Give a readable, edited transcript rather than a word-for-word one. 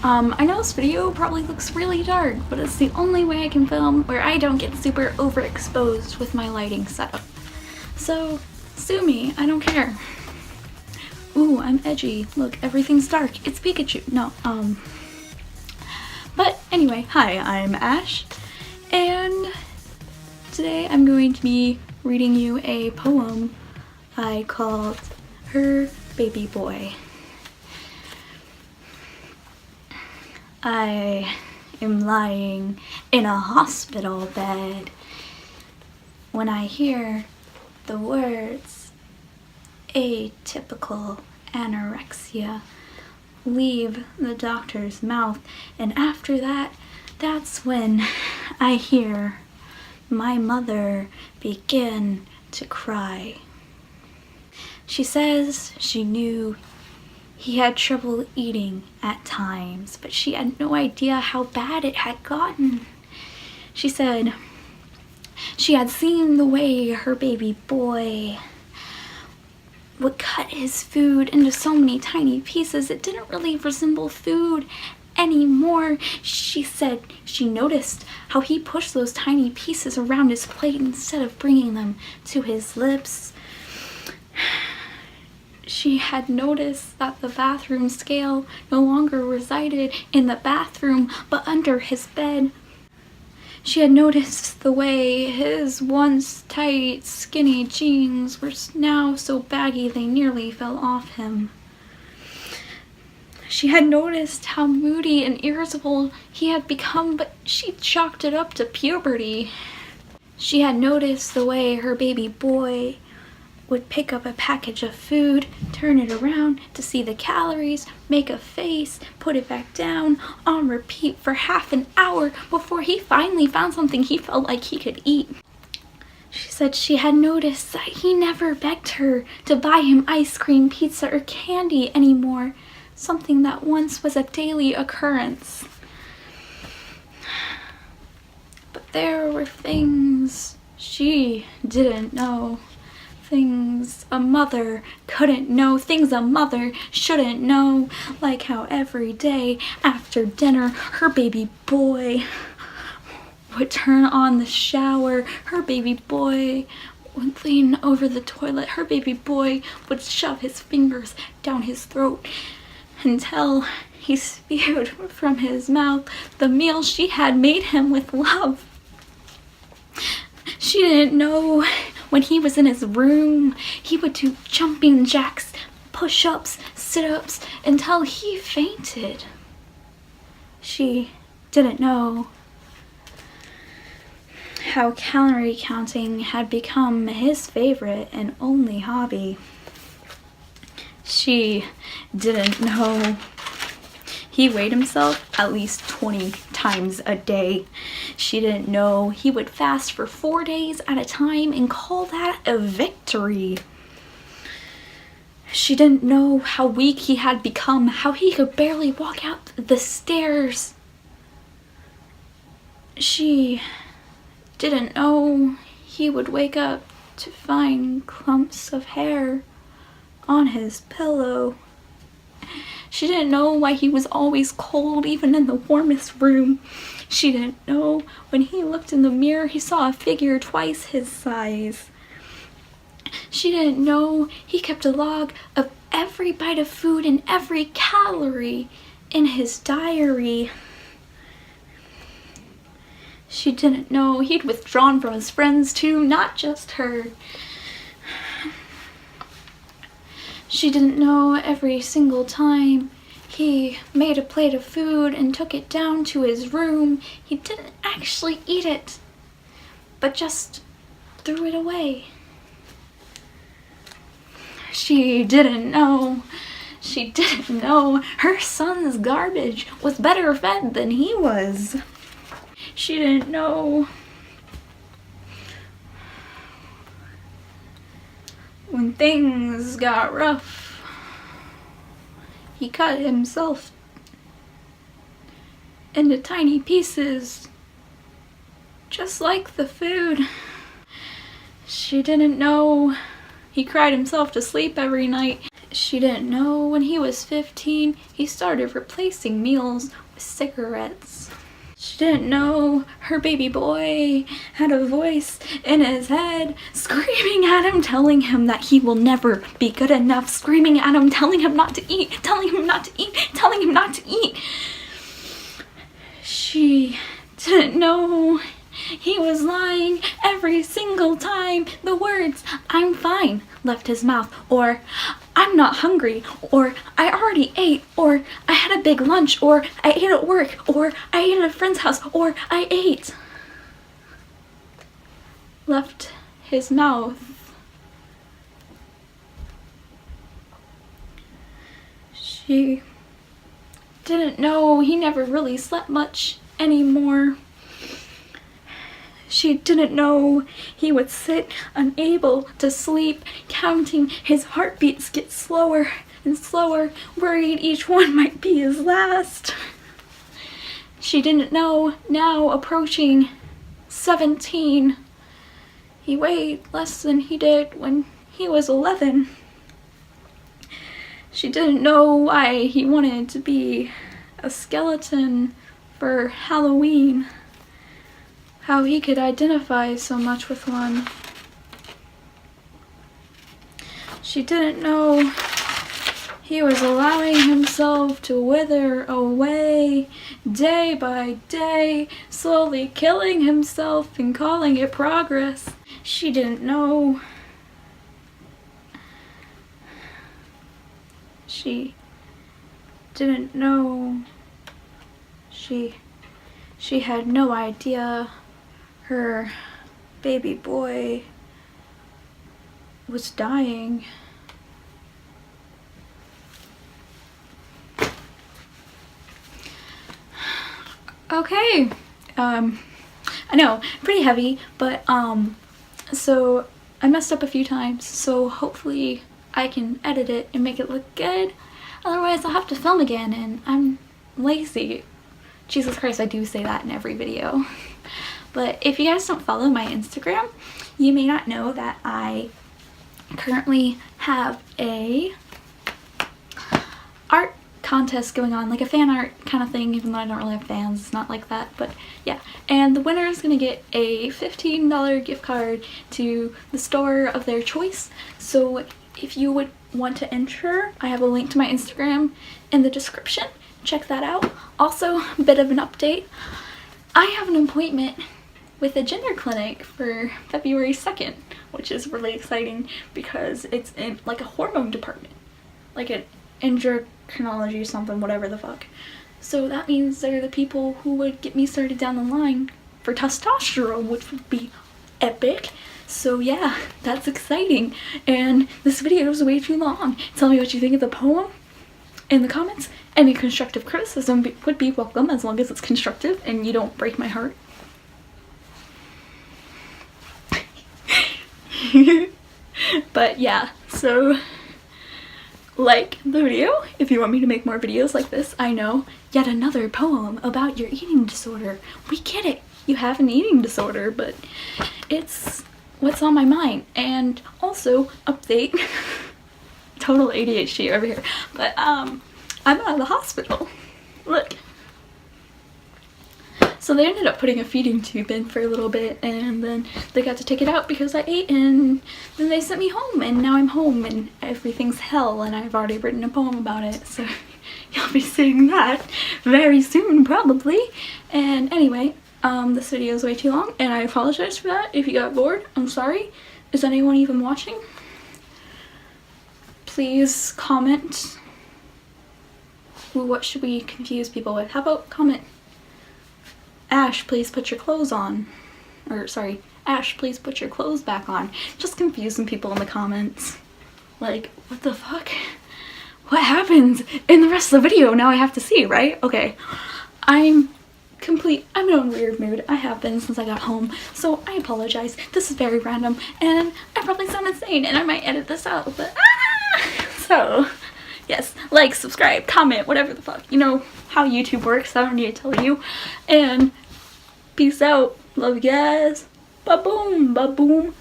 I know this video probably looks really dark, but it's the only way I can film where I don't get super overexposed with my lighting setup. So, sue me, I don't care. Ooh, I'm edgy. Look, everything's dark. It's Pikachu. No, But anyway, hi, I'm Ash, and today I'm going to be reading you a poem I called Her Baby Boy. I am lying in a hospital bed when I hear the words atypical anorexia leave the doctor's mouth, and after that, that's when I hear my mother begin to cry. She says she knew he had trouble eating at times, but she had no idea how bad it had gotten. She said she had seen the way her baby boy would cut his food into so many tiny pieces it didn't really resemble food anymore. She said she noticed how he pushed those tiny pieces around his plate instead of bringing them to his lips. She had noticed that the bathroom scale no longer resided in the bathroom, but under his bed. She had noticed the way his once tight, skinny jeans were now so baggy they nearly fell off him. She had noticed how moody and irritable he had become, but she chalked it up to puberty. She had noticed the way her baby boy would pick up a package of food, turn it around to see the calories, make a face, put it back down, on repeat for half an hour before he finally found something he felt like he could eat. She said she had noticed that he never begged her to buy him ice cream, pizza, or candy anymore, something that once was a daily occurrence. But there were things she didn't know. Things a mother couldn't know, things a mother shouldn't know, like how every day after dinner her baby boy would turn on the shower, her baby boy would lean over the toilet, her baby boy would shove his fingers down his throat until he spewed from his mouth the meal she had made him with love. She didn't know when he was in his room, he would do jumping jacks, push-ups, sit-ups, until he fainted. She didn't know how calorie counting had become his favorite and only hobby. She didn't know he weighed himself at least 20 times a day. She didn't know he would fast for 4 days at a time and call that a victory. She didn't know how weak he had become, how he could barely walk out the stairs. She didn't know he would wake up to find clumps of hair on his pillow. She didn't know why he was always cold, even in the warmest room. She didn't know when he looked in the mirror, he saw a figure twice his size. She didn't know he kept a log of every bite of food and every calorie in his diary. She didn't know he'd withdrawn from his friends too, not just her. She didn't know every single time he made a plate of food and took it down to his room, he didn't actually eat it, but just threw it away. She didn't know her son's garbage was better fed than he was. She didn't know when things got rough, he cut himself into tiny pieces, just like the food. She didn't know he cried himself to sleep every night. She didn't know when he was 15, he started replacing meals with cigarettes. She didn't know her baby boy had a voice in his head screaming at him, telling him that he will never be good enough, screaming at him, telling him not to eat, telling him not to eat, telling him not to eat. She didn't know he was lying every single time the words "I'm fine" left his mouth, or "I'm not hungry," or "I already ate," or "I had a big lunch," or "I ate at work," or "I ate at a friend's house," or "I ate," left his mouth. She didn't know he never really slept much anymore. She didn't know he would sit unable to sleep, counting his heartbeats get slower and slower, worried each one might be his last. She didn't know, now approaching 17, he weighed less than he did when he was 11. She didn't know why he wanted to be a skeleton for Halloween, how he could identify so much with one. She didn't know he was allowing himself to wither away day by day, slowly killing himself and calling it progress. She didn't know. She didn't know. She had no idea her baby boy was dying. Okay, I know, pretty heavy, but so I messed up a few times, so hopefully I can edit it and make it look good. Otherwise I'll have to film again, and I'm lazy. Jesus Christ, I do say that in every video. But if you guys don't follow my Instagram, you may not know that I currently have a art contest going on, like a fan art kind of thing, even though I don't really have fans, it's not like that, but yeah. And the winner is gonna get a $15 gift card to the store of their choice. So if you would want to enter, I have a link to my Instagram in the description. Check that out. Also, a bit of an update. I have an appointment with a gender clinic for February 2nd, which is really exciting because it's in like a hormone department, like an endocrinology or something, whatever the fuck. So that means they're the people who would get me started down the line for testosterone, which would be epic. So yeah, that's exciting. And this video is way too long. Tell me what you think of the poem in the comments. Any constructive criticism would be welcome, as long as it's constructive and you don't break my heart. But yeah, so like the video if you want me to make more videos like this. I know, yet another poem about your eating disorder. We get it, you have an eating disorder, but it's what's on my mind. And also, update, total ADHD over here, but I'm out of the hospital. Look. So they ended up putting a feeding tube in for a little bit, and then they got to take it out because I ate, and then they sent me home, and now I'm home and everything's hell, and I've already written a poem about it, so you'll be seeing that very soon probably. And anyway, this video is way too long, and I apologize for that. If you got bored, I'm sorry. Is anyone even watching? Please comment. Ooh, what should we confuse people with? How about comment, Ash, please put your clothes on. Or, sorry, Ash, please put your clothes back on. Just confusing people in the comments. Like, what the fuck? What happens in the rest of the video? Now I have to see, right? Okay. I'm in a weird mood. I have been since I got home, so I apologize. This is very random, and I probably sound insane, and I might edit this out, but so, yes, like, subscribe, comment, whatever the fuck. You know how YouTube works, I don't need to tell you. And peace out. Love you guys. Ba-boom, ba-boom.